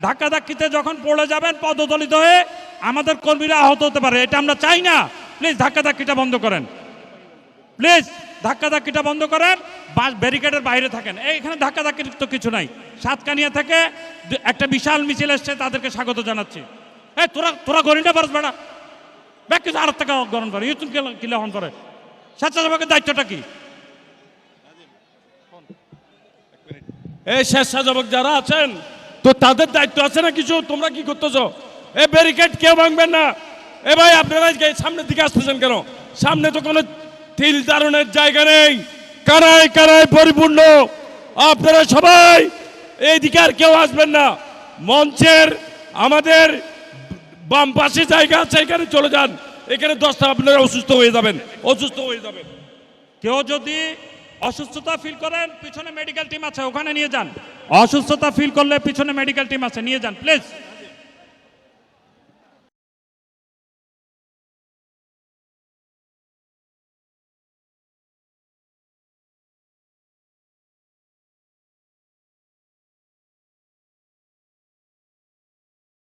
ধাক্কাধাক্কিতে যখন পড়ে যাবেন পদদলিত হয়ে আমাদের কর্মীরা আহত হতে পারে, এটা আমরা চাই না। প্লিজ ধাক্কাধাক্কিটা বন্ধ করেন, প্লিজ ধাক্কাধাক্কিটা বন্ধ করেন, ব্যারিকেডের বাইরে থাকেন। এইখানে ধাক্কাধাক্কির তো কিছু নাই। সাতকানিয়া থেকে একটা বিশাল মিছিল এসছে, তাদেরকে স্বাগত জানাচ্ছি। তোরা তোরা গরিটা পারস বেড়া ব্যাগ কিছু আর টাকা গরম করে ইউতুন কিলে হন করে। স্বেচ্ছাসেবকের দায়িত্বটা কি? এই স্বেচ্ছাসেবক যারা আছেন তো তাদের দায়িত্ব আছে না কিছু? তোমরা কি করতেছ? এই ব্যারিকেড কেউ ভাঙবেন না। এ ভাই আপনারা সামনের দিকে আসতেছেন কেন? সামনে তো কোনো তিল তারণের জায়গা নেই, কানায় কানায় পরিপূর্ণ। আপনারা সবাই এইদিকে আর কেউ আসবেন না। মঞ্চের আমাদের বাম পাশে জায়গা আছে, এখানে চলে যান। এখানে 10টা আপনারা অসুস্থ হয়ে যাবেন। কেউ যদি অসুস্থতা ফিল করেন পিছনে মেডিকেল টিম আছে, ওখানে নিয়ে যান। অসুস্থতা ফিল করলে পিছনে মেডিকেল টিম আছে, নিয়ে যান প্লিজ।